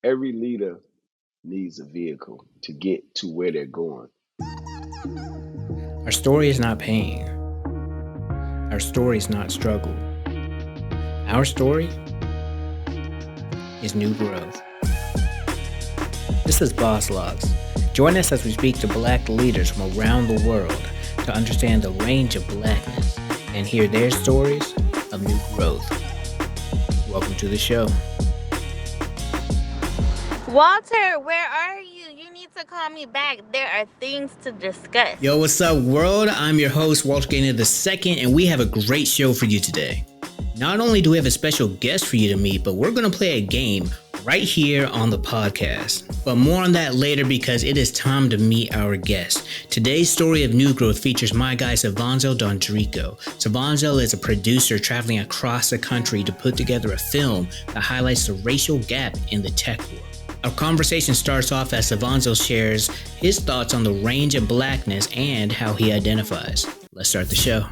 Every leader needs a vehicle to get to where they're going. Our story is not pain. Our story is not struggle. Our story is new growth. This is Boss Logs. Join us as we speak to black leaders from around the world to understand the range of blackness and hear their stories of new growth. Welcome to the show. Walter, where are you? You need to call me back. There are things to discuss. Yo, what's up, world? I'm your host, Walter Gaynor II, and we have a great show for you today. Not only do we have a special guest for you to meet, but we're going to play a game right here on the podcast. But more on that later because it is time to meet our guest. Today's story of new growth features my guy Cvonzell Dondrico. Cvonzell is a producer traveling across the country to put together a film that highlights the racial gap in the tech world. Our conversation starts off as Cvonzell shares his thoughts on the range of blackness and how he identifies. Let's start the show.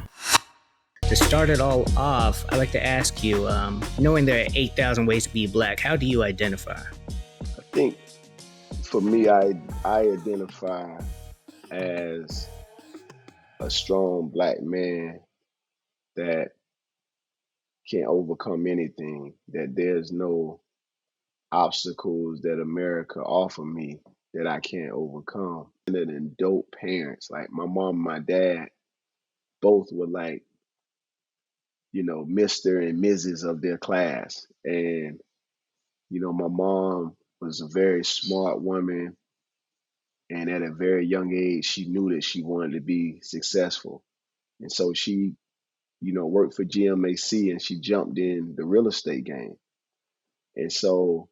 To start it all off, I'd like to ask you, knowing there are 8,000 ways to be black, how do you identify? I think for me, I identify as a strong black man that can overcome anything, that there's no obstacles that America offer me that I can't overcome. And then dope parents, like my mom and my dad, both were like, Mr. and Mrs. of their class. And, my mom was a very smart woman. And at a very young age, she knew that she wanted to be successful. And so she, worked for GMAC and she jumped in the real estate game. And so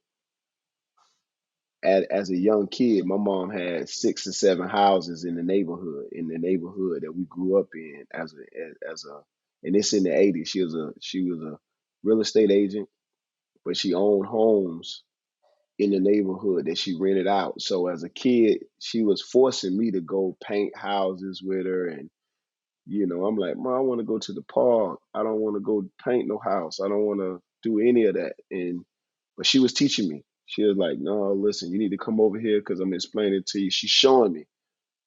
as a young kid, my mom had 6 or 7 houses in the neighborhood that we grew up in and it's in the 80s. She was a real estate agent, but she owned homes in the neighborhood that she rented out. So as a kid, she was forcing me to go paint houses with her. And, I'm like, Mom, I want to go to the park. I don't want to go paint no house. I don't want to do any of that. But she was teaching me. She was like, no, listen, you need to come over here because I'm explaining to you. She's showing me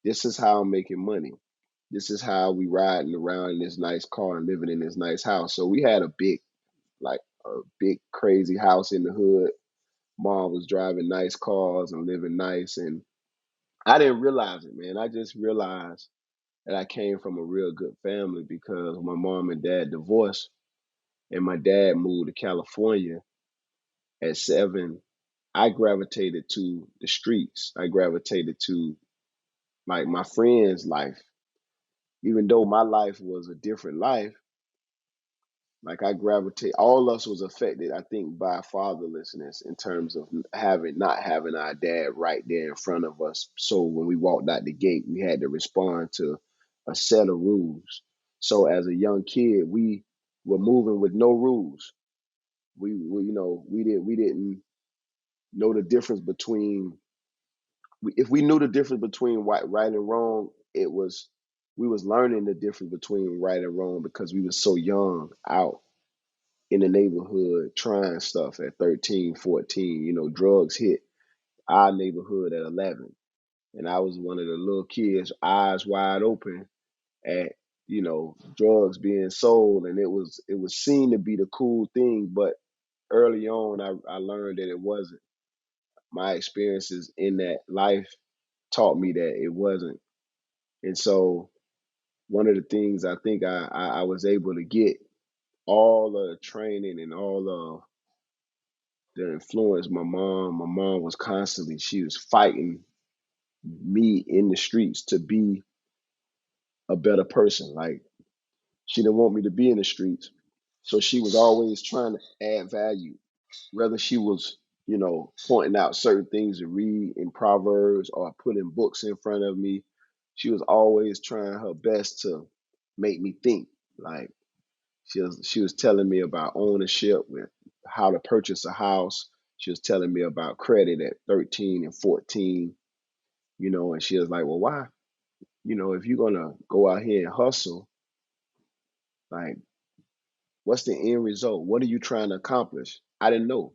this is how I'm making money. This is how we riding around in this nice car and living in this nice house. So we had a big crazy house in the hood. Mom was driving nice cars and living nice. And I didn't realize it, man. I just realized that I came from a real good family because my mom and dad divorced and my dad moved to California at 7. I gravitated to the streets. I gravitated to like my friend's life. Even though my life was a different life, like I gravitate, all of us was affected, I think, by fatherlessness in terms of not having our dad right there in front of us. So when we walked out the gate, we had to respond to a set of rules. So as a young kid, we were moving with no rules. We didn't know the difference between. If we knew the difference between right and wrong, we was learning the difference between right and wrong because we was so young out in the neighborhood trying stuff at 13, 14. Drugs hit our neighborhood at 11. And I was one of the little kids, eyes wide open at, drugs being sold. And it was seen to be the cool thing. But early on, I learned that it wasn't. My experiences in that life taught me that it wasn't. And so one of the things I think I was able to get all the training and all of the influence my mom was constantly, she was fighting me in the streets to be a better person. Like she didn't want me to be in the streets. So she was always trying to add value, whether she was, pointing out certain things to read in Proverbs or putting books in front of me. She was always trying her best to make me think. Like she was telling me about ownership with how to purchase a house. She was telling me about credit at 13 and 14, and she was like, well, why? If you're gonna go out here and hustle, like what's the end result? What are you trying to accomplish? I didn't know.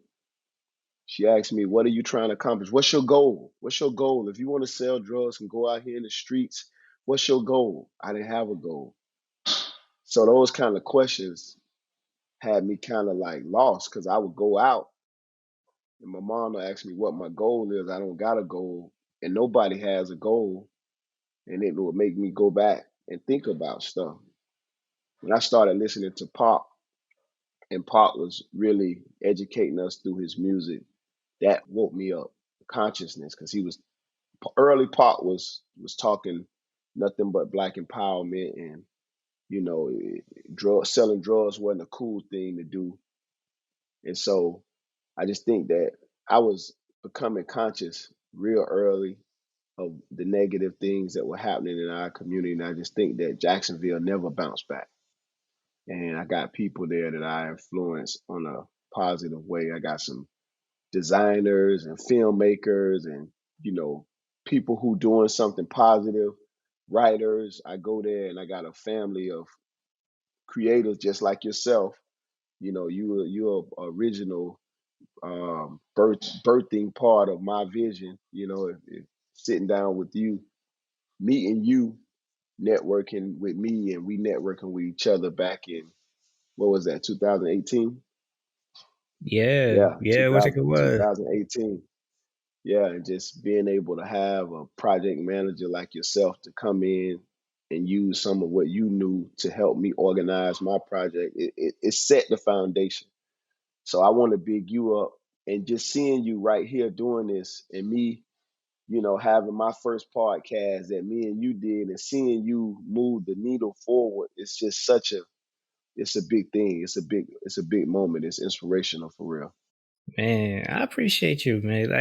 She asked me, "What are you trying to accomplish? What's your goal? What's your goal? If you want to sell drugs and go out here in the streets, what's your goal?" I didn't have a goal. So those kind of questions had me kind of like lost because I would go out and my mom would ask me what my goal is. I don't got a goal, and nobody has a goal, and it would make me go back and think about stuff. When I started listening to Pop, and Pop was really educating us through his music, that woke me up consciousness because he was early. Pop was talking nothing but black empowerment, and selling drugs wasn't a cool thing to do. And so I just think that I was becoming conscious real early of the negative things that were happening in our community. And I just think that Jacksonville never bounced back. And I got people there that I influence on a positive way. I got some designers and filmmakers and, you know, people who doing something positive, writers. I go there and I got a family of creators just like yourself. You're original birthing part of my vision. If sitting down with you, meeting you, networking with me, and we networking with each other back in what was that, 2018? Yeah, Yeah, yeah, what think it 2000, was. 2018. Yeah, and just being able to have a project manager like yourself to come in and use some of what you knew to help me organize my project, it set the foundation. So I want to big you up, and just seeing you right here doing this and me, having my first podcast that me and you did and seeing you move the needle forward, it's just it's a big thing. It's a big moment. It's inspirational for real. Man, I appreciate you, man.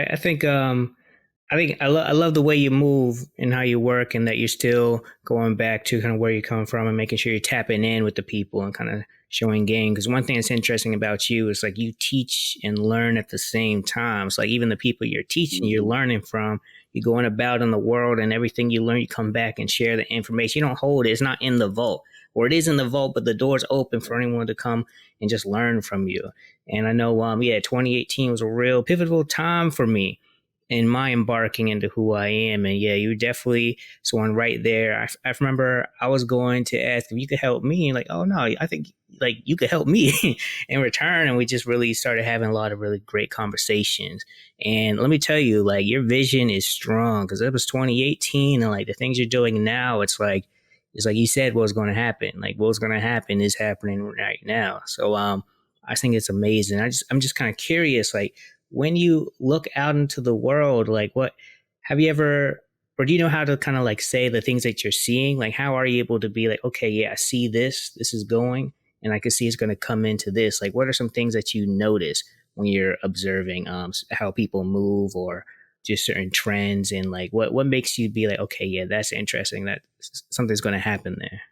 I love the way you move and how you work, and that you're still going back to kind of where you come from and making sure you're tapping in with the people and kind of showing game. Because one thing that's interesting about you is like you teach and learn at the same time. It's like even the people you're teaching, you're Hmm. learning from. You're going about in the world, and everything you learn, you come back and share the information. You don't hold it; it's not in the vault, or it is in the vault, but the door's open for anyone to come and just learn from you. And I know, yeah, 2018 was a real pivotal time for me in my embarking into who I am. And yeah, you definitely someone right there. I remember I was going to ask if you could help me. And like, oh no, I think like you could help me in return. And we just really started having a lot of really great conversations. And let me tell you, like your vision is strong because it was 2018, and like the things you're doing now, it's like you said what was going to happen. Like what's going to happen is happening right now. So I think it's amazing. I'm just kind of curious, like when you look out into the world, like what have you ever, or do you know how to kind of like say the things that you're seeing? Like, how are you able to be like, okay, yeah, I see this is going, and I can see it's going to come into this. Like, what are some things that you notice when you're observing how people move or just certain trends, and like what makes you be like, okay, yeah, that's interesting. That something's going to happen there.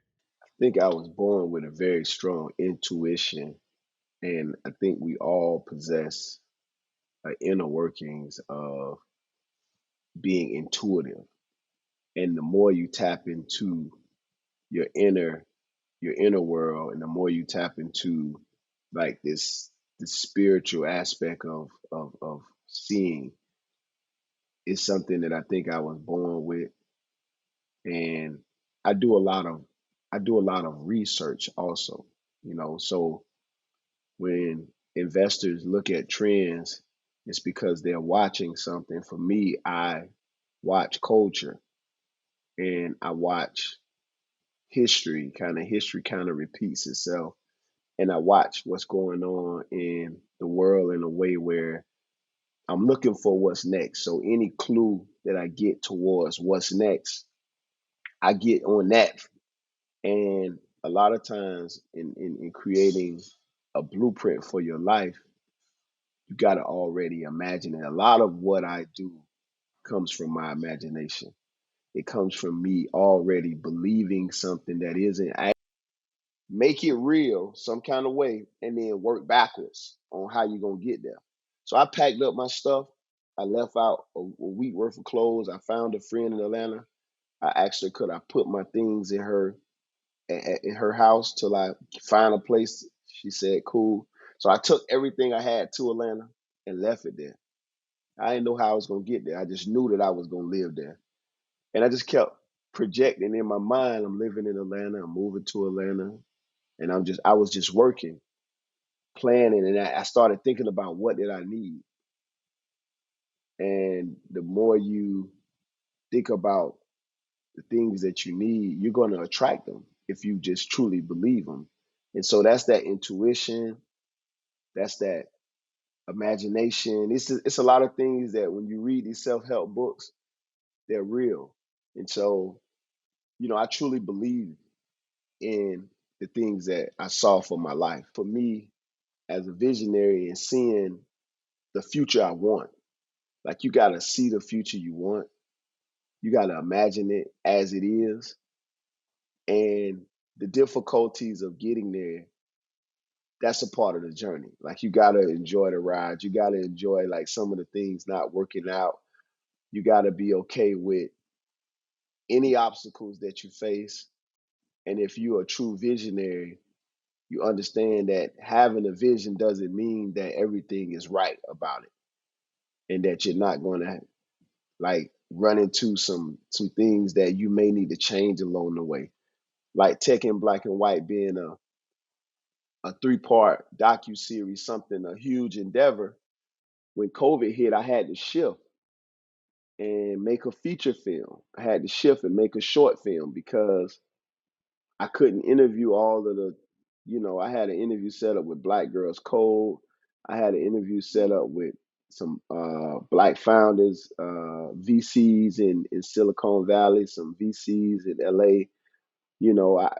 I think I was born with a very strong intuition, and I think we all possess inner workings of being intuitive. And the more you tap into your inner your inner world, and the more you tap into like this spiritual aspect of seeing, is something that I think I was born with. And I do a lot of I do a lot of research also. So when investors look at trends, it's because they're watching something. For me, I watch culture, and I watch history kind of repeats itself, and I watch what's going on in the world in a way where I'm looking for what's next. So any clue that I get towards what's next, I get on that. And a lot of times in creating a blueprint for your life, you got to already imagine it. A lot of what I do comes from my imagination. It comes from me already believing something that isn't. Make it real some kind of way, and then work backwards on how you're going to get there. So I packed up my stuff. I left out a week worth of clothes. I found a friend in Atlanta. I asked her, could I put my things in her house till I find a place. She said, cool. So I took everything I had to Atlanta and left it there. I didn't know how I was gonna get there. I just knew that I was gonna live there, and I just kept projecting in my mind. I'm living in Atlanta. I'm moving to Atlanta, and I was just working, planning, and I started thinking about what did I need. And the more you think about the things that you need, you're going to attract them if you just truly believe them. And so that's that intuition, that's that imagination. It's a lot of things that when you read these self help books, they're real. And so, I truly believe in the things that I saw for my life. For me, as a visionary and seeing the future I want, like you got to see the future you want, you got to imagine it as it is. And the difficulties of getting there, that's a part of the journey. Like you got to enjoy the ride. You got to enjoy like some of the things not working out. You got to be okay with any obstacles that you face. And if you're a true visionary, you understand that having a vision doesn't mean that everything is right about it and that you're not going to like run into some things that you may need to change along the way. Like Tech in Black and White being a three-part docu-series, something, a huge endeavor. When COVID hit, I had to shift and make a feature film. I had to shift and make a short film because I couldn't interview all of I had an interview set up with Black Girls Code. I had an interview set up with some Black founders, VCs in Silicon Valley, some VCs in LA. You know, I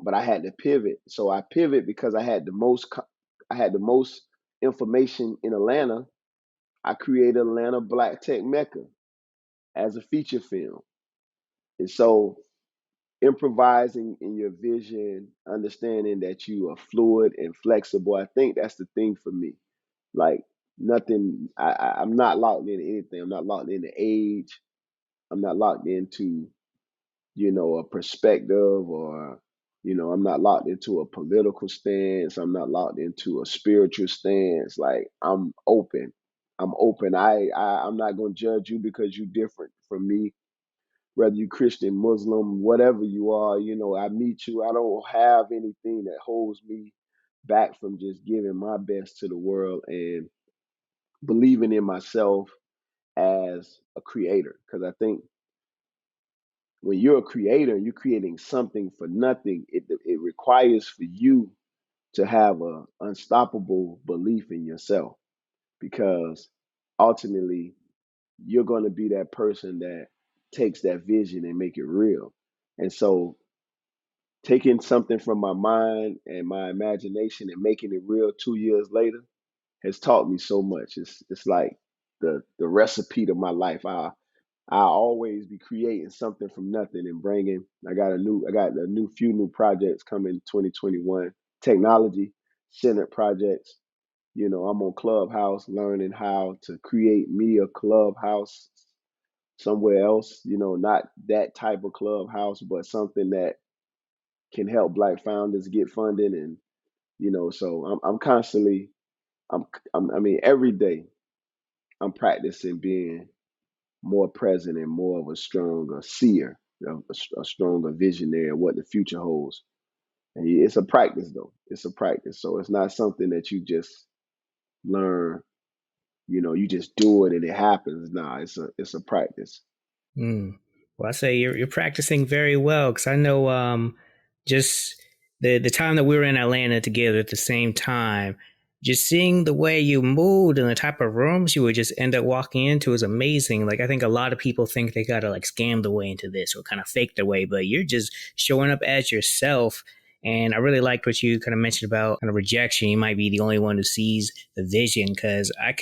but I had to pivot. So I pivot because I had the most information in Atlanta. I created Atlanta Black Tech Mecca as a feature film. And so improvising in your vision, understanding that you are fluid and flexible, I think that's the thing for me. Like nothing, I'm not locked into anything. I'm not locked into age. I'm not locked into a perspective or, I'm not locked into a political stance. I'm not locked into a spiritual stance. Like I'm open. I'm open. I'm not going to judge you because you're different from me, whether you Christian, Muslim, whatever you are. I meet you. I don't have anything that holds me back from just giving my best to the world and believing in myself as a creator. Because I think when you're a creator and you're creating something for nothing, it requires for you to have a unstoppable belief in yourself because ultimately you're going to be that person that takes that vision and make it real. And so taking something from my mind and my imagination and making it real 2 years later has taught me so much. It's like the recipe to my life. I always be creating something from nothing and bringing. I got a new few new projects coming 2021. Technology centered projects. I'm on Clubhouse learning how to create me a clubhouse somewhere else. Not that type of clubhouse, but something that can help Black founders get funding and so I'm constantly I mean every day I'm practicing being more present and more of a stronger seer, a stronger visionary of what the future holds. And it's a practice though. It's a practice. So it's not something that you just learn, you just do it and it happens. Nah, it's a practice. Mm. Well, I say you're practicing very well because I know just the time that we were in Atlanta together at the same time, just seeing the way you moved and the type of rooms you would just end up walking into is amazing. Like I think a lot of people think they gotta like scam the way into this or kind of fake their way, but you're just showing up as yourself. And I really liked what you kind of mentioned about kind of rejection. You might be the only one who sees the vision because I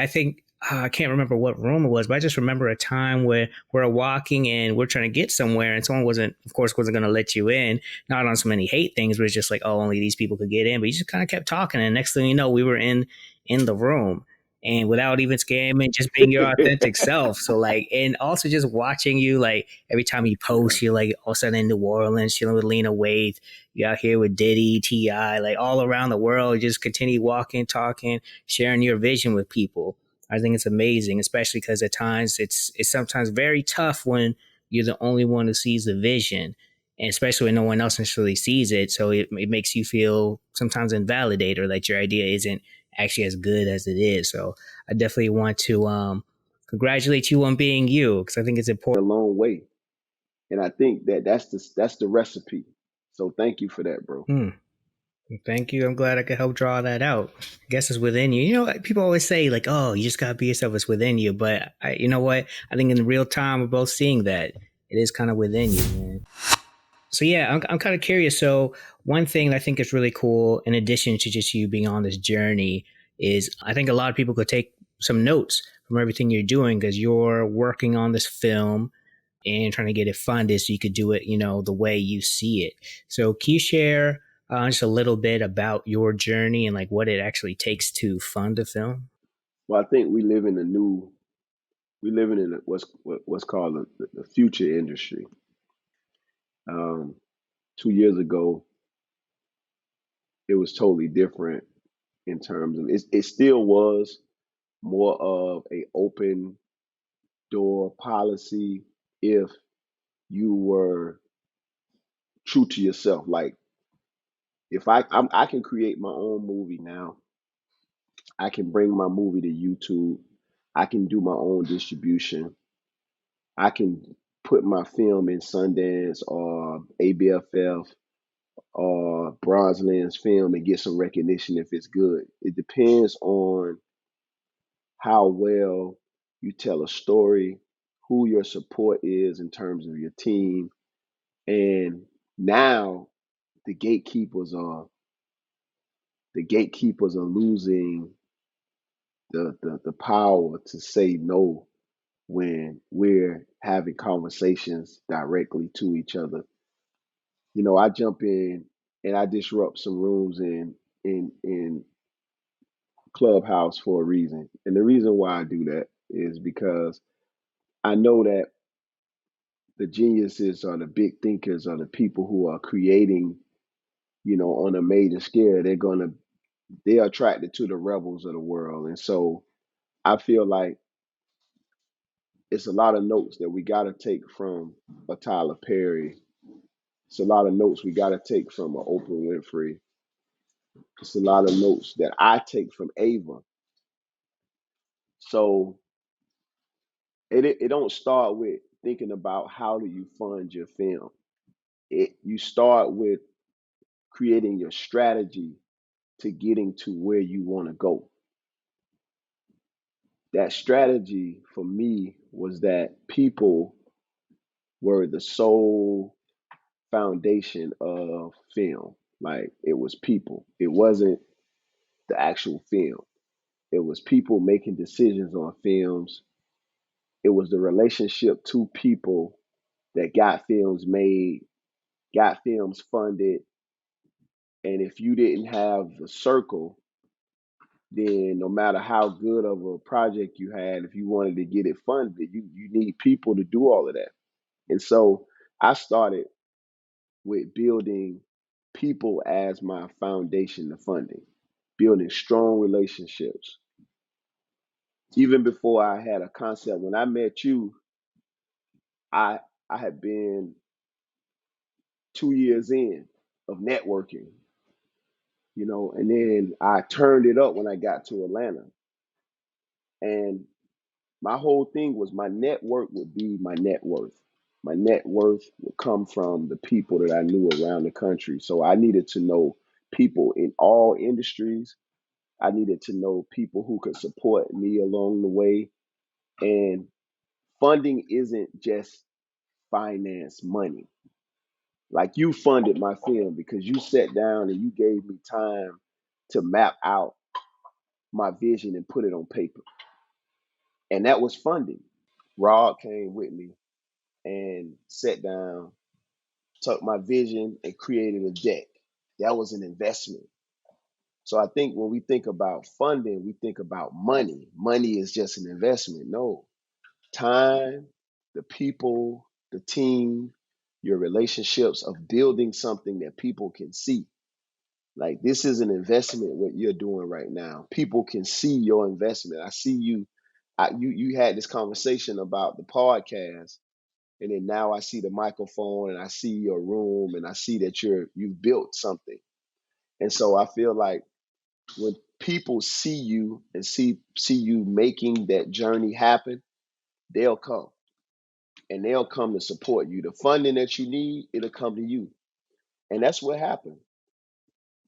think I can't remember what room it was, but I just remember a time where we're walking and we're trying to get somewhere, and someone of course, wasn't going to let you in. Not on so many hate things, but it's just like, oh, only these people could get in. But you just kind of kept talking, and next thing you know, we were in the room, and without even scamming, just being your authentic self. So like, and also just watching you, like every time you post, you're like all of a sudden in New Orleans, chilling with Lena Waithe. You out here with Diddy, Ti, like all around the world. Just continue walking, talking, sharing your vision with people. I think it's amazing, especially because at times it's sometimes very tough when you're the only one who sees the vision, and especially when no one else necessarily sees it. So it makes you feel sometimes invalidated or that your idea isn't actually as good as it is. So I definitely want to congratulate you on being you, because I think it's A important. long way. And I think that that's the recipe. So thank you for that, bro. Hmm. Thank you. I'm glad I could help draw that out. I guess it's within you. You know, people always say like, "Oh, you just gotta be yourself. It's within you." But you know what? I think in real time, we're both seeing that it is kind of within you, man. So yeah, I'm kind of curious. So one thing that I think is really cool, in addition to just you being on this journey, is I think a lot of people could take some notes from everything you're doing because you're working on this film and trying to get it funded so you could do it, the way you see it. So can you share just a little bit about your journey and like what it actually takes to fund a film? Well, I think we living in what's called the future industry. 2 years ago, it was totally different in terms of it still was more of a open door policy if you were true to yourself. Like if I can create my own movie now, I can bring my movie to YouTube, I can do my own distribution, I can put my film in Sundance or ABFF or Bronze Lens Film and get some recognition if it's good. It depends on how well you tell a story, who your support is in terms of your team, and now the gatekeepers are losing the power to say no when we're having conversations directly to each other. I jump in and I disrupt some rooms in Clubhouse for a reason. And the reason why I do that is because I know that the geniuses or the big thinkers or the people who are creating, on a major scale, they're attracted to the rebels of the world. And so I feel like it's a lot of notes that we got to take from a Tyler Perry. It's a lot of notes we got to take from a Oprah Winfrey. It's a lot of notes that I take from Ava. So it don't start with thinking about how do you fund your film. You start with creating your strategy to getting to where you want to go. That strategy for me was that people were the sole foundation of film. Like it was people. It wasn't the actual film. It was people making decisions on films. It was the relationship to people that got films made, got films funded. And if you didn't have the circle, then no matter how good of a project you had, if you wanted to get it funded, you need people to do all of that. And so I started with building people as my foundation to funding, building strong relationships. Even before I had a concept, when I met you, I I had been 2 years in of networking, and then I turned it up when I got to Atlanta. And my whole thing was my network would be my net worth. My net worth would come from the people that I knew around the country. So I needed to know people in all industries. I needed to know people who could support me along the way. And funding isn't just finance money. Like you funded my film because you sat down and you gave me time to map out my vision and put it on paper. And that was funding. Rod came with me and sat down, took my vision and created a deck. That was an investment. So I think when we think about funding, we think about money. Money is just an investment. No, time, the people, the team, your relationships of building something that people can see. Like this is an investment what you're doing right now. People can see your investment. I see you. You had this conversation about the podcast, and then now I see the microphone and I see your room and I see that you've built something. And so I feel like when people see you and see you making that journey happen, they'll come, and they'll come to support you. The funding that you need, it'll come to you. And that's what happened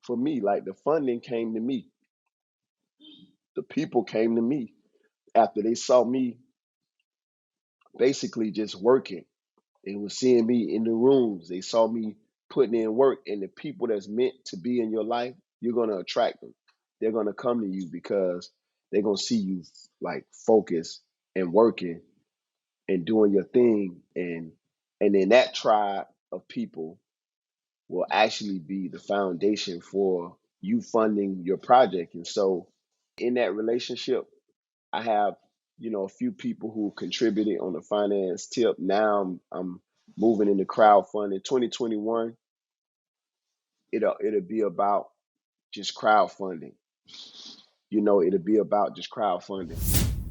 for me. Like, the funding came to me. The people came to me after they saw me basically just working and was seeing me in the rooms. They saw me putting in work, and the people that's meant to be in your life, you're going to attract them. They're going to come to you because they're going to see you like focused and working and doing your thing. And then that tribe of people will actually be the foundation for you funding your project. And so in that relationship, I have, a few people who contributed on the finance tip. Now I'm moving into crowdfunding. 2021, it'll be about just crowdfunding. It'll be about just crowdfunding.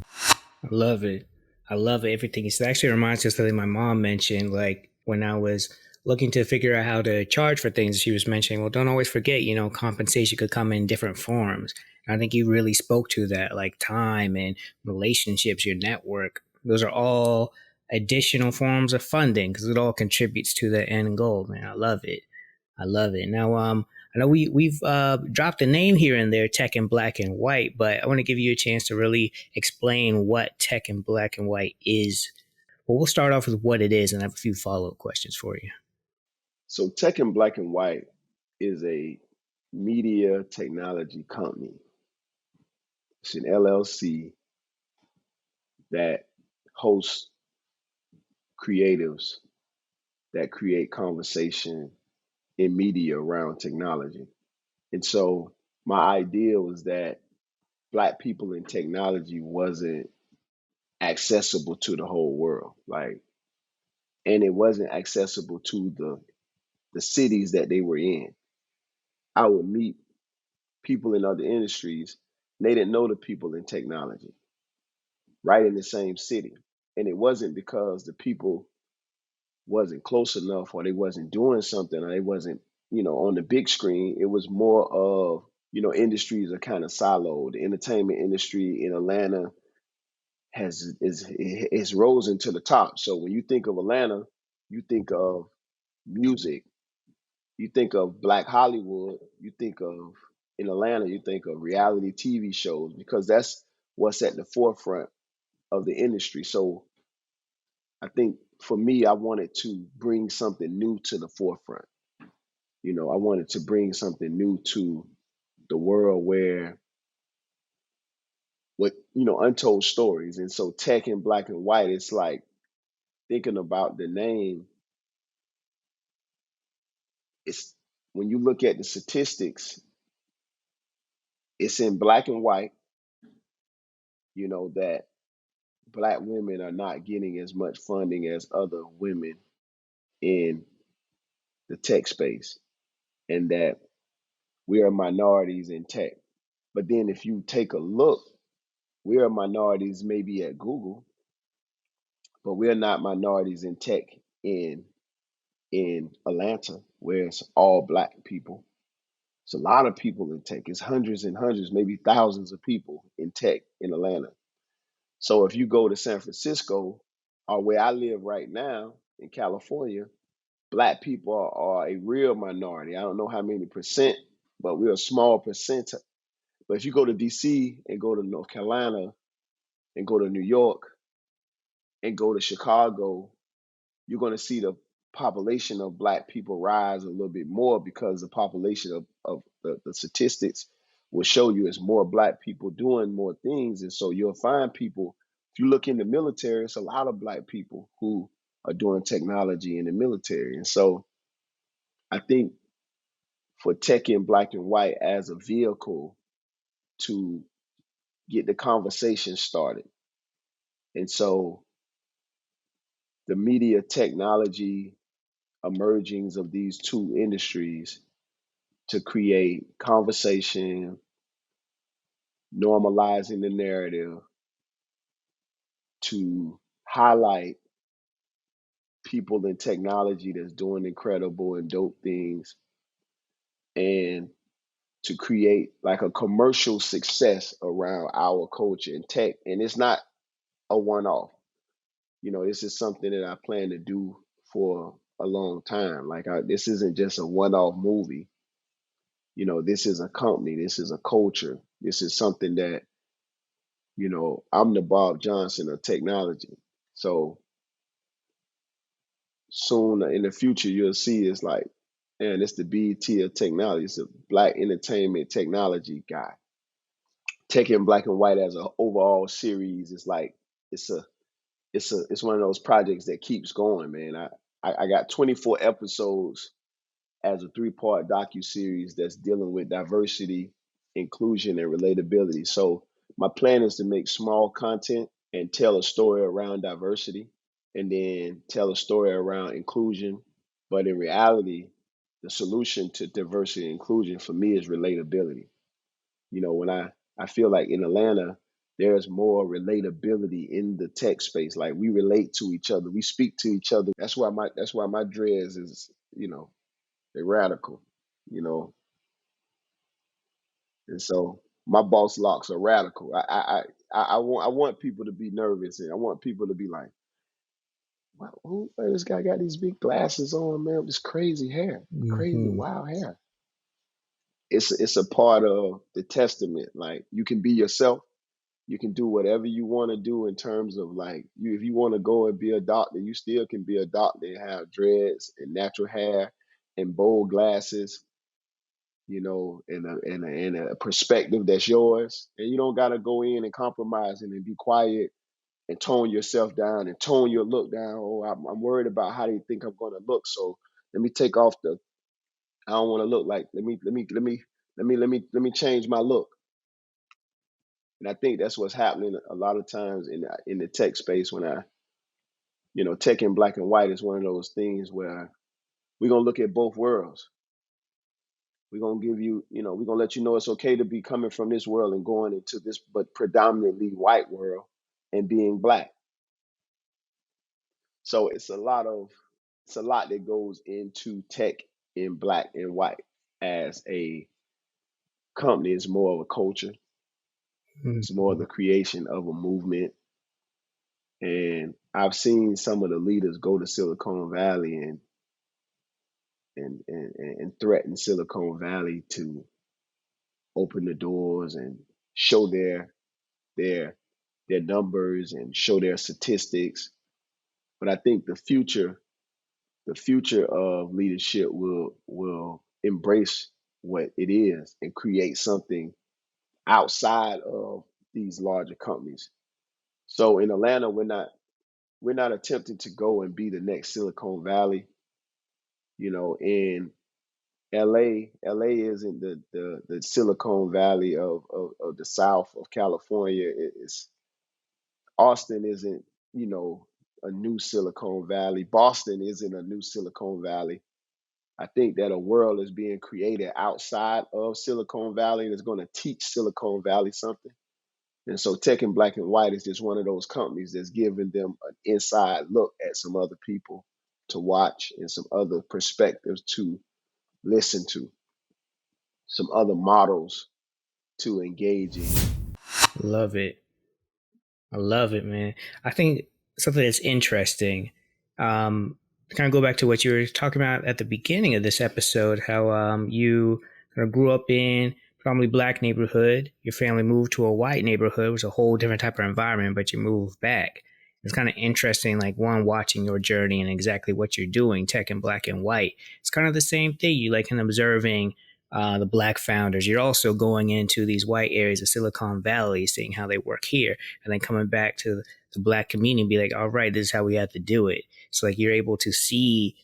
I love it. I love everything. It actually reminds me of something my mom mentioned, like when I was looking to figure out how to charge for things, she was mentioning, well, don't always forget, compensation could come in different forms. And I think you really spoke to that, like time and relationships, your network. Those are all additional forms of funding because it all contributes to the end goal, man. I love it. I love it. Now, I know we've dropped a name here and there, Tech in Black and White, but I want to give you a chance to really explain what Tech in Black and White is. Well, we'll start off with what it is, and I have a few follow-up questions for you. So Tech in Black and White is a media technology company. It's an LLC that hosts creatives that create conversation in media around technology. And so my idea was that Black people in technology wasn't accessible to the whole world. Like, and it wasn't accessible to the cities that they were in. I would meet people in other industries, and they didn't know the people in technology right in the same city. And it wasn't because the people wasn't close enough or they wasn't doing something or they wasn't, on the big screen. It was more of, industries are kind of siloed. The entertainment industry in Atlanta is risen to the top. So when you think of Atlanta, you think of music, you think of Black Hollywood, you think of in Atlanta, you think of reality TV shows because that's what's at the forefront of the industry. So I think for me, I wanted to bring something new to the forefront. I wanted to bring something new to the world where with untold stories. And so Tech in Black and White, it's like thinking about the name. It's when you look at the statistics, it's in black and white, that Black women are not getting as much funding as other women in the tech space, and that we are minorities in tech. But then if you take a look, we are minorities maybe at Google, but we're not minorities in tech in Atlanta, where it's all Black people. It's a lot of people in tech. It's hundreds and hundreds, maybe thousands of people in tech in Atlanta. So if you go to San Francisco or where I live right now in California, Black people are a real minority. I don't know how many percent, but we're a small percent. But if you go to DC and go to North Carolina and go to New York and go to Chicago, you're going to see the population of Black people rise a little bit more because the population of the statistics will show you it's more Black people doing more things. And so you'll find people, if you look in the military, it's a lot of Black people who are doing technology in the military. And so I think for Tech in Black and White as a vehicle to get the conversation started. And so the media technology emergings of these two industries to create conversation, normalizing the narrative, to highlight people in technology that's doing incredible and dope things, and to create like a commercial success around our culture and tech. And it's not a one-off. This is something that I plan to do for a long time. This isn't just a one-off movie. This is a company. This is a culture. This is something that, I'm the Bob Johnson of technology. So soon in the future, you'll see it's like, man, it's the BET of technology. It's a Black entertainment technology guy. Tech in Black and White as an overall series is like, it's one of those projects that keeps going, man. I got 24 episodes as a 3-part docu-series that's dealing with diversity, inclusion, and relatability. So my plan is to make small content and tell a story around diversity, and then tell a story around inclusion. But in reality, the solution to diversity and inclusion for me is relatability. When I feel like in Atlanta, there's more relatability in the tech space. Like, we relate to each other, we speak to each other. That's why my dreads is, they're radical, you know, and so my boss locks are radical. I want people to be nervous, and I want people to be like, wow, this guy got these big glasses on, man, with this crazy hair, crazy Mm-hmm. wild hair. It's a part of the testament. Like, you can be yourself. You can do whatever you want to do in terms of, like, if you want to go and be a doctor, you still can be a doctor and have dreads and natural hair and bold glasses, and a perspective that's yours. And you don't got to go in and compromise and be quiet and tone yourself down and tone your look down. Oh, I'm worried about how they think I'm going to look. So let me take off I don't want to look like, let me change my look. And I think that's what's happening a lot of times in the tech space. Tech in Black and White is one of those things where we're going to look at both worlds. We're going to give you, we're going to let you know it's okay to be coming from this world and going into this, but predominantly white world, and being Black. So it's a lot that goes into tech in Black and White as a company. It's more of a culture. It's more of the creation of a movement. And I've seen some of the leaders go to Silicon Valley and threaten Silicon Valley to open the doors and show their numbers and show their statistics. But I think the future of leadership will embrace what it is and create something outside of these larger companies. So in Atlanta, we're not attempting to go and be the next Silicon Valley. In LA isn't the Silicon Valley of the South of California. Austin isn't, a new Silicon Valley. Boston isn't a new Silicon Valley. I think that a world is being created outside of Silicon Valley that's going to teach Silicon Valley something. And so Tech in Black and White is just one of those companies that's giving them an inside look at some other people to watch and some other perspectives to listen to, some other models to engage in. Love it. I love it, man. I think something that's interesting, to kind of go back to what you were talking about at the beginning of this episode, how you kind of grew up in predominantly Black neighborhood. Your family moved to a white neighborhood. It was a whole different type of environment, but you moved back. It's kind of interesting, like, one, watching your journey and exactly what you're doing, Tech in Black and White. It's kind of the same thing. You like kind of observing the Black founders. You're also going into these white areas of Silicon Valley, seeing how they work here, and then coming back to the Black community and be like, all right, this is how we have to do it. So, like, you're able to see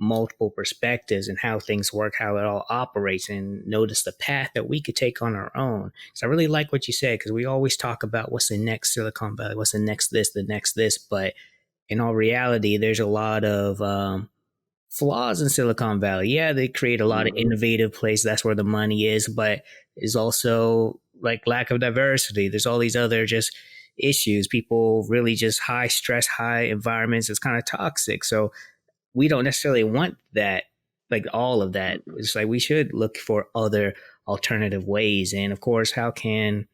multiple perspectives and how things work, how it all operates, and notice the path that we could take on our own. So I really like what you said, because we always talk about what's the next Silicon Valley, what's the next this, but in all reality, there's a lot of flaws in Silicon Valley. Yeah, they create a lot of Mm-hmm. innovative places. That's where the money is, but there's also like lack of diversity. There's all these other just issues. People really just high stress, high environments. It's kind of toxic. So we don't necessarily want that, like all of that. Mm-mm. It's like we should look for other alternative ways. And of course, how can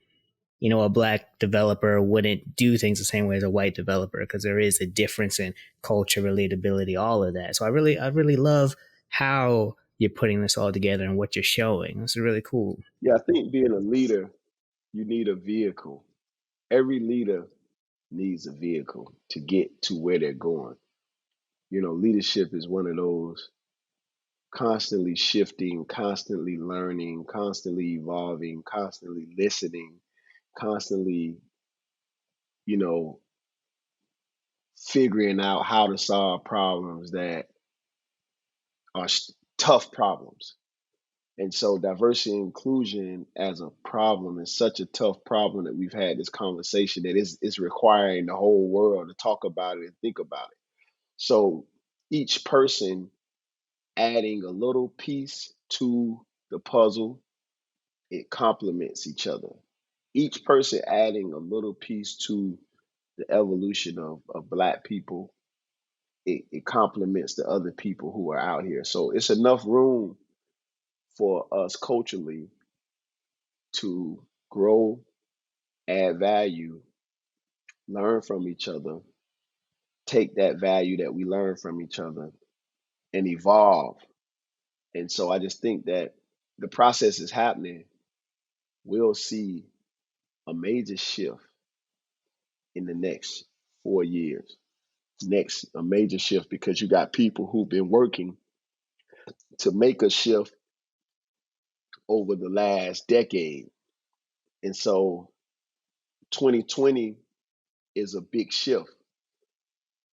a black developer wouldn't do things the same way as a white developer, because there is a difference in culture, relatability, all of that. So I really love how you're putting this all together and what you're showing. This is really cool. Yeah, I think being a leader, you need a vehicle. Every leader needs a vehicle to get to where they're going. Leadership is one of those constantly shifting, constantly learning, constantly evolving, constantly listening, constantly, you know, figuring out how to solve problems that are tough problems. And so diversity and inclusion as a problem is such a tough problem that we've had this conversation that is requiring the whole world to talk about it and think about it. So each person adding a little piece to the puzzle, it complements each other. Each person adding a little piece to the evolution of Black people, it complements the other people who are out here. So it's enough room for us culturally to grow, add value, learn from each other, take that value that we learn from each other and evolve. And so I just think that the process is happening. We'll see a major shift in the next 4 years. Next, a major shift because you got people who've been working to make a shift over the last decade. And so 2020 is a big shift.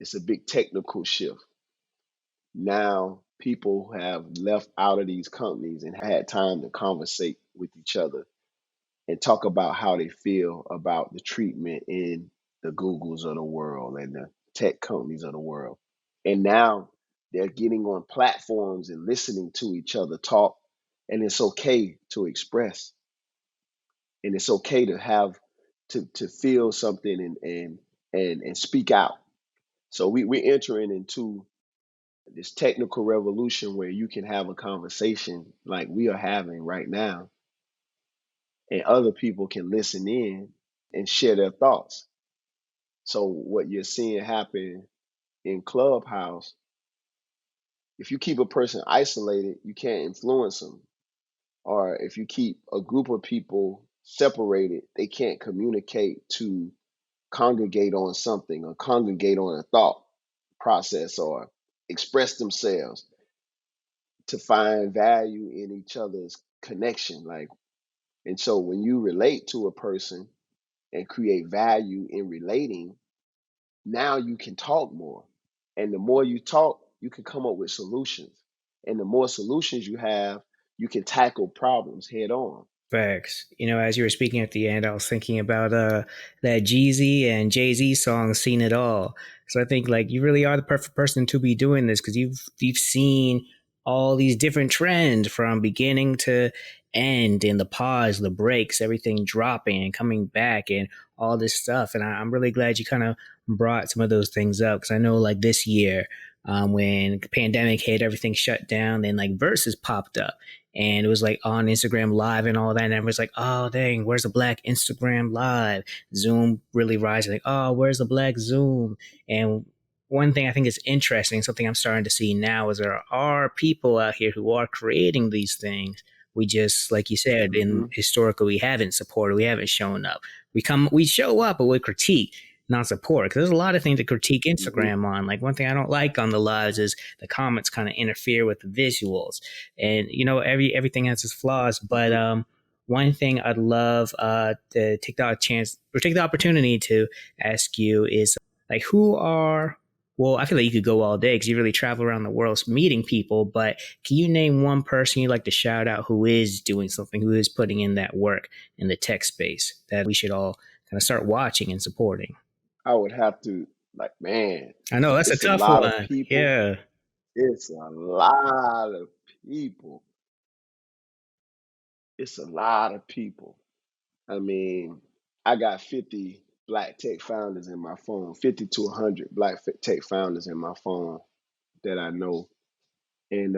It's a big technical shift. Now people have left out of these companies and had time to conversate with each other and talk about how they feel about the treatment in the Googles of the world and the tech companies of the world. And now they're getting on platforms and listening to each other talk. And it's okay to express. And it's okay to have to feel something and speak out. So we're entering into this technical revolution where you can have a conversation like we are having right now, and other people can listen in and share their thoughts. So what you're seeing happen in Clubhouse, if you keep a person isolated, you can't influence them. Or if you keep a group of people separated, they can't communicate to congregate on something or congregate on a thought process or express themselves to find value in each other's connection. And so when you relate to a person and create value in relating, now you can talk more. And the more you talk, you can come up with solutions. And the more solutions you have, you can tackle problems head on. Facts. As you were speaking at the end, I was thinking about that Jeezy and Jay-Z song "Seen It All." So I think like you really are the perfect person to be doing this, because you've seen all these different trends from beginning to end, and the pause, the breaks, everything dropping and coming back, and all this stuff. And I'm really glad you kind of brought some of those things up, because I know like this year, when the pandemic hit, everything shut down, then like verses popped up, and it was like on Instagram Live and all that. And everyone's like, "Oh, dang, where's the black Instagram Live?" Zoom really rising, like, "Oh, where's the black Zoom?" And one thing I think is interesting, something I'm starting to see now, is there are people out here who are creating these things. We just, like you said, in Mm-hmm. historically, we haven't supported, we haven't shown up. We show up, but we critique, not support. Because there's a lot of things to critique Mm-hmm. Instagram on. Like one thing I don't like on the lives is the comments kind of interfere with the visuals, and everything has its flaws. But Mm-hmm. one thing I'd love to take the chance or take the opportunity to ask you is like, who are well, I feel like you could go all day because you really travel around the world meeting people, but can you name one person you'd like to shout out who is doing something, who is putting in that work in the tech space that we should all kind of start watching and supporting? I would have to, like, man, I know that's a it's a tough lot of one. people. Yeah. It's a lot of people. It's a lot of people. I mean, I got 50. black tech founders in my phone, 50 to 100 black tech founders in my phone that I know. And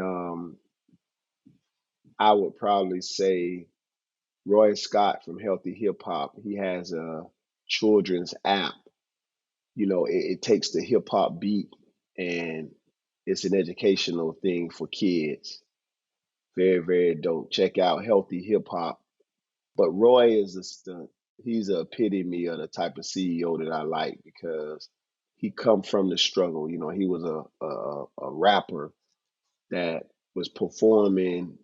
I would probably say Roy Scott from Healthy Hip Hop. He has a children's app. It takes the hip hop beat and it's an educational thing for kids. Very, very dope. Check out Healthy Hip Hop. But Roy is he's a epitome of the type of CEO that I like because he come from the struggle. He was a rapper that was performing,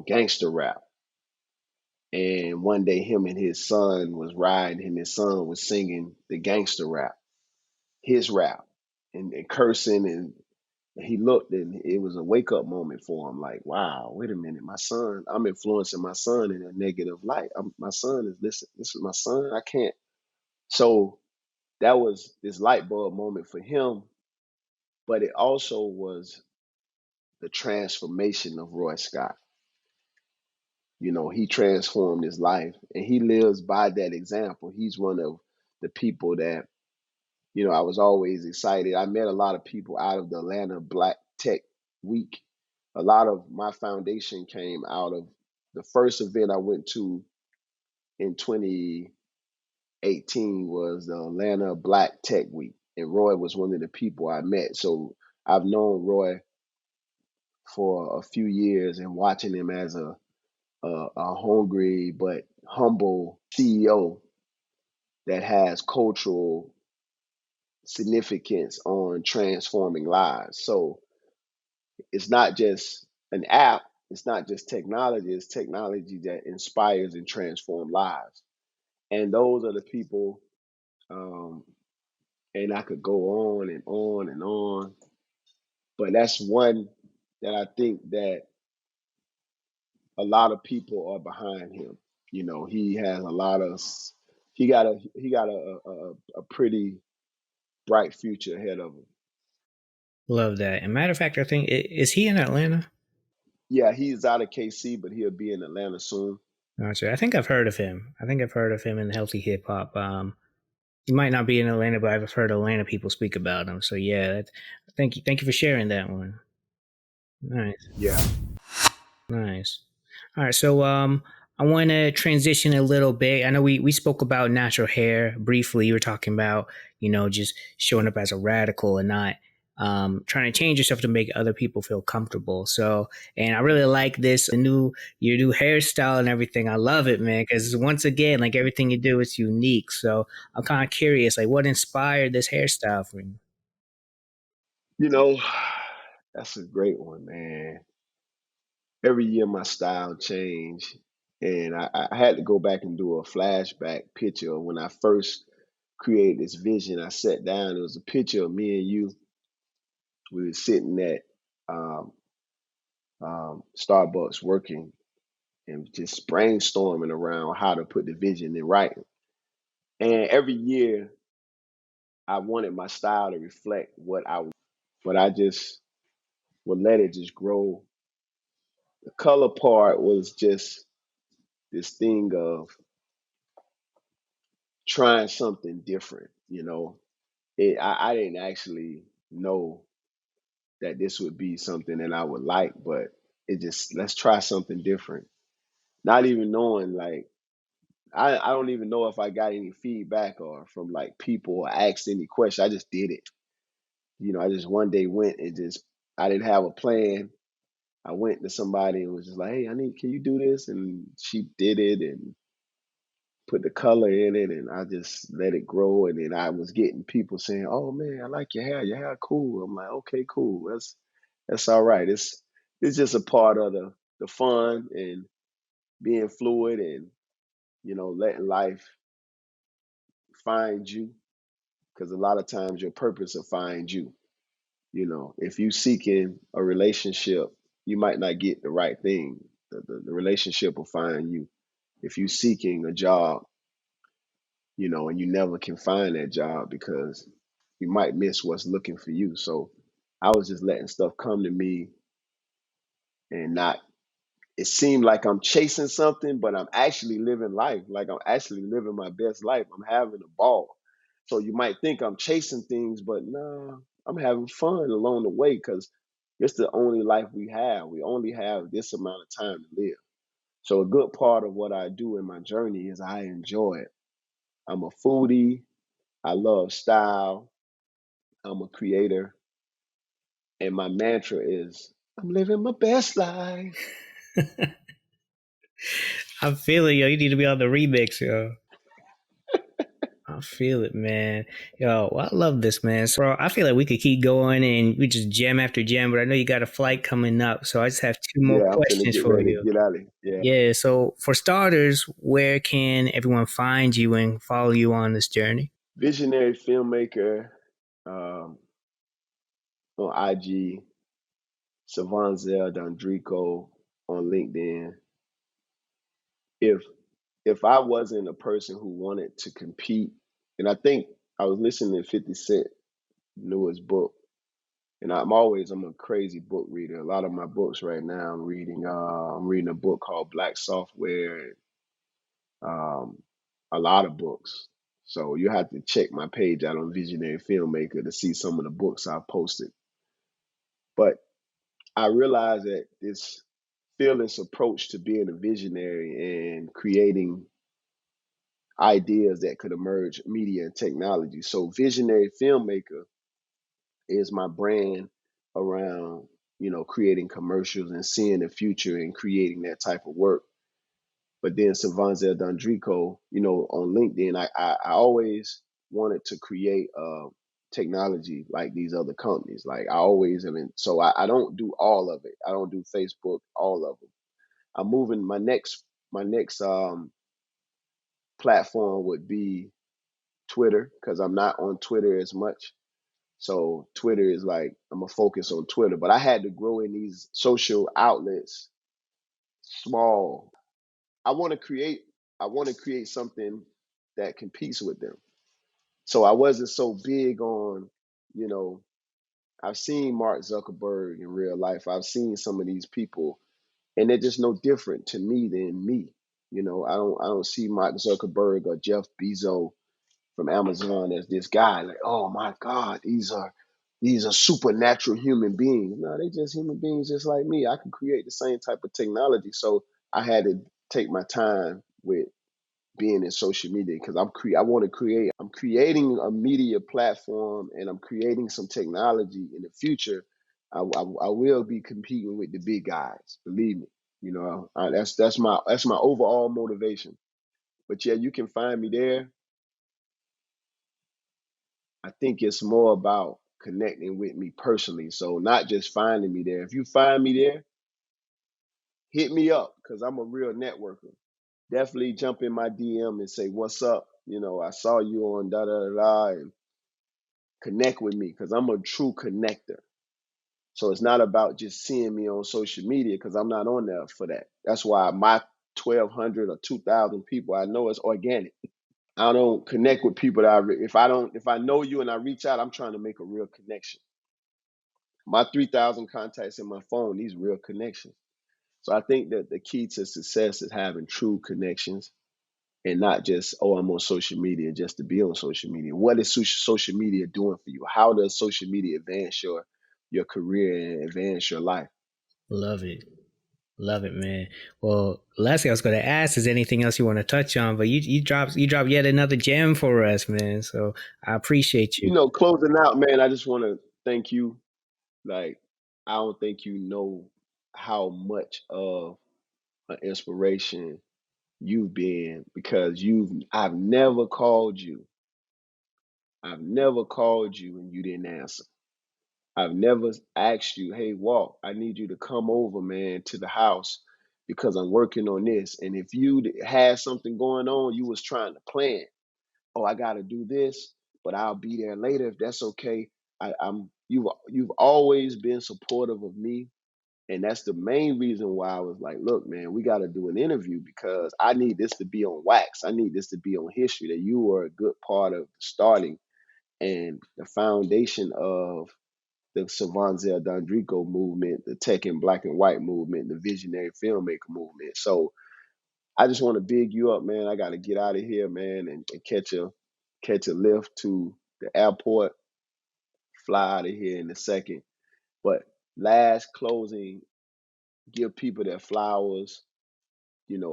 gangster rap. And one day him and his son was riding and his son was singing the gangster rap, his rap, and cursing and he looked and it was a wake up moment for him. Like, wow, wait a minute, my son, I'm influencing my son in a negative light. My son is this is my son. I can't. So that was this light bulb moment for him, but it also was the transformation of Roy Scott. He transformed his life and he lives by that example. He's one of the people that, I was always excited. I met a lot of people out of the Atlanta Black Tech Week. A lot of my foundation came out of the first event I went to in 2018 was the Atlanta Black Tech Week. And Roy was one of the people I met. So I've known Roy for a few years and watching him as a hungry but humble CEO that has cultural significance on transforming lives. So it's not just an app, it's not just technology, it's technology that inspires and transforms lives. And those are the people, um, and I could go on and on and on, but that's one that I think that a lot of people are behind him. He has a lot of, he got a pretty bright future ahead of him. Love that. And matter of fact, I think is he in Atlanta? Yeah, he's out of KC, but he'll be in Atlanta soon. Gotcha. I think I've heard of him. I think I've heard of him in healthy hip hop. He might not be in Atlanta, but I've heard Atlanta people speak about him. So yeah, thank you for sharing that one. Nice. Yeah. Nice. All right, so I want to transition a little bit. I know we spoke about natural hair briefly. You were talking about just showing up as a radical and not trying to change yourself to make other people feel comfortable. So, and I really like this your new hairstyle and everything. I love it, man, because once again, like everything you do, it's unique. So I'm kind of curious, like what inspired this hairstyle for you? You know, that's a great one, man. Every year my style changed, and I had to go back and do a flashback picture of when I first created this vision. I sat down. It was a picture of me and you. We were sitting at um, Starbucks working and just brainstorming around how to put the vision in writing. And every year I wanted my style to reflect what I want, but I just would let it just grow. The color part was just this thing of trying something different. I didn't actually know that this would be something that I would like, but it just let's try something different. Not even knowing like I don't even know if I got any feedback or from like people or asked any question. I just did it. I just one day went and just I didn't have a plan. I went to somebody and was just like, "Hey, can you do this?" And she did it and put the color in it, and I just let it grow. And then I was getting people saying, "Oh man, I like your hair. Your hair cool." I'm like, "Okay, cool. That's all right. It's just a part of the fun and being fluid and letting life find you because a lot of times your purpose will find you. If you seeking a relationship, you might not get the right thing. The relationship will find you. If you seeking a job, and you never can find that job because you might miss what's looking for you. So I was just letting stuff come to me and not it seemed like I'm chasing something, but I'm actually living life. Like I'm actually living my best life. I'm having a ball. So you might think I'm chasing things, but nah, I'm having fun along the way because it's the only life we have. We only have this amount of time to live. So a good part of what I do in my journey is I enjoy it. I'm a foodie. I love style. I'm a creator. And my mantra is I'm living my best life. I feel it, yo. You need to be on the remix, yo. I feel it, man. Yo, well, I love this, man. So, bro, I feel like we could keep going and we just jam after jam, but I know you got a flight coming up. So I just have two more Yeah, I'm finna questions get for ready to you. get out of here. Yeah. Yeah. So, for starters, where can everyone find you and follow you on this journey? Visionary filmmaker um, on IG, Cvonzell Dondrico on LinkedIn. If if I wasn't a person who wanted to compete, and I think I was listening to 50 Cent newest book, and I'm a crazy book reader. A lot of my books right now I'm reading a book called Black Software, um, a lot of books. So you have to check my page out on Visionary Filmmaker to see some of the books I've posted. But I realized that this fearless approach to being a visionary and creating ideas that could emerge media and technology. So Visionary Filmmaker is my brand around, creating commercials and seeing the future and creating that type of work. But then Cvonzell Dondrico, on LinkedIn, I always wanted to create technology like these other companies. Like I always have been, so I don't do all of it. I don't do Facebook, all of them. I'm moving my next platform would be Twitter because I'm not on Twitter as much. So Twitter is like I'm gonna focus on Twitter, but I had to grow in these social outlets small. I want to create I want to create something that competes with them. So I wasn't so big on, you know, I've seen Mark Zuckerberg in real life. I've seen some of these people and they're just no different to me than me. I don't see Mark Zuckerberg or Jeff Bezos from Amazon as this guy. Like, oh my God, these are supernatural human beings. No, they just human beings just like me. I can create the same type of technology. So I had to take my time with being in social media because I want to create. I'm creating a media platform and I'm creating some technology in the future. I will be competing with the big guys. Believe me. That's my overall motivation. But yeah, you can find me there. I think it's more about connecting with me personally. So not just finding me there. If you find me there, hit me up because I'm a real networker. Definitely jump in my DM and say, what's up? I saw you on da da da da and connect with me because I'm a true connector. So it's not about just seeing me on social media because I'm not on there for that. That's why my 1,200 or 2,000 people I know is organic. I don't connect with people if I know you and I reach out, I'm trying to make a real connection. My 3,000 contacts in my phone, these real connections. So I think that the key to success is having true connections and not just, oh, I'm on social media just to be on social media. What is social media doing for you? How does social media advance your career and advance your life? Love it. Love it, man. Well, lastly, I was going to ask, is there anything else you want to touch on? But you dropped yet another gem for us, man. So I appreciate you. Closing out, man, I just want to thank you. Like, I don't think you know how much of an inspiration you've been because I've never called you and you didn't answer. I've never asked you, hey, Walt, I need you to come over, man, to the house because I'm working on this. And if you had something going on, you was trying to plan. Oh, I got to do this, but I'll be there later if that's okay. You've always been supportive of me, and that's the main reason why I was like, look, man, we got to do an interview because I need this to be on wax. I need this to be on history that you were a good part of starting and the foundation of the Cvonzell Dondrico movement, the tech and black and white movement, the visionary filmmaker movement. So I just want to big you up, man. I got to get out of here, man, and catch a lift to the airport, fly out of here in a second. But last closing, give people their flowers,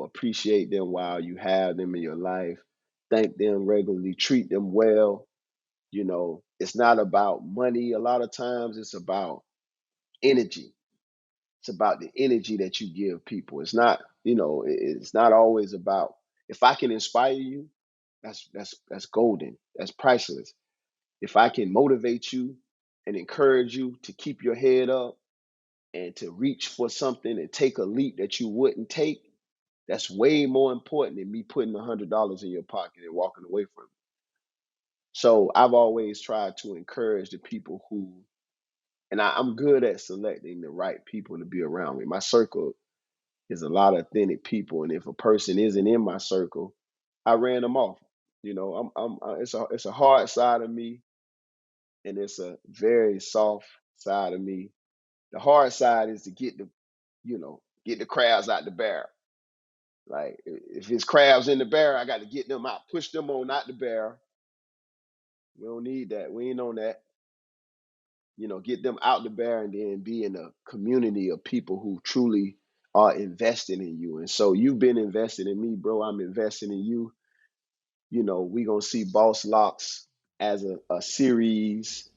appreciate them while you have them in your life. Thank them regularly, treat them well. It's not about money. A lot of times it's about energy. It's about the energy that you give people. It's not, it's not always about, if I can inspire you, that's golden. That's priceless. If I can motivate you and encourage you to keep your head up and to reach for something and take a leap that you wouldn't take, that's way more important than me putting $100 in your pocket and walking away from it. So I've always tried to encourage the people who, and I'm good at selecting the right people to be around me. My circle is a lot of authentic people, and if a person isn't in my circle, I ran them off. It's a hard side of me, and it's a very soft side of me. The hard side is to get the crabs out the barrel. Like if it's crabs in the barrel, I got to get them out, push them on out the barrel. We don't need that. We ain't on that. Get them out the barrel and then be in a community of people who truly are investing in you. And so you've been invested in me, bro. I'm investing in you. We're going to see Boss Locks as a series.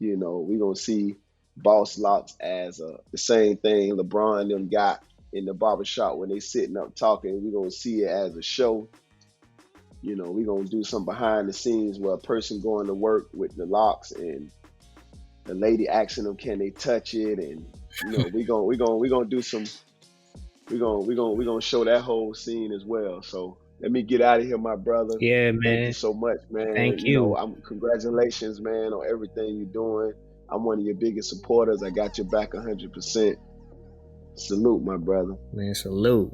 We're going to see Boss Locks as the same thing LeBron and them got in the barbershop when they sitting up talking. We're going to see it as a show. We're going to do some behind the scenes where a person going to work with the locks and the lady asking them, can they touch it? And, we're going to do some, we're going to show that whole scene as well. So let me get out of here, my brother. Yeah, Thank you man. so much, man. Thank you. Congratulations, man, on everything you're doing. I'm one of your biggest supporters. I got your back 100%. Salute, my brother. Man, salute.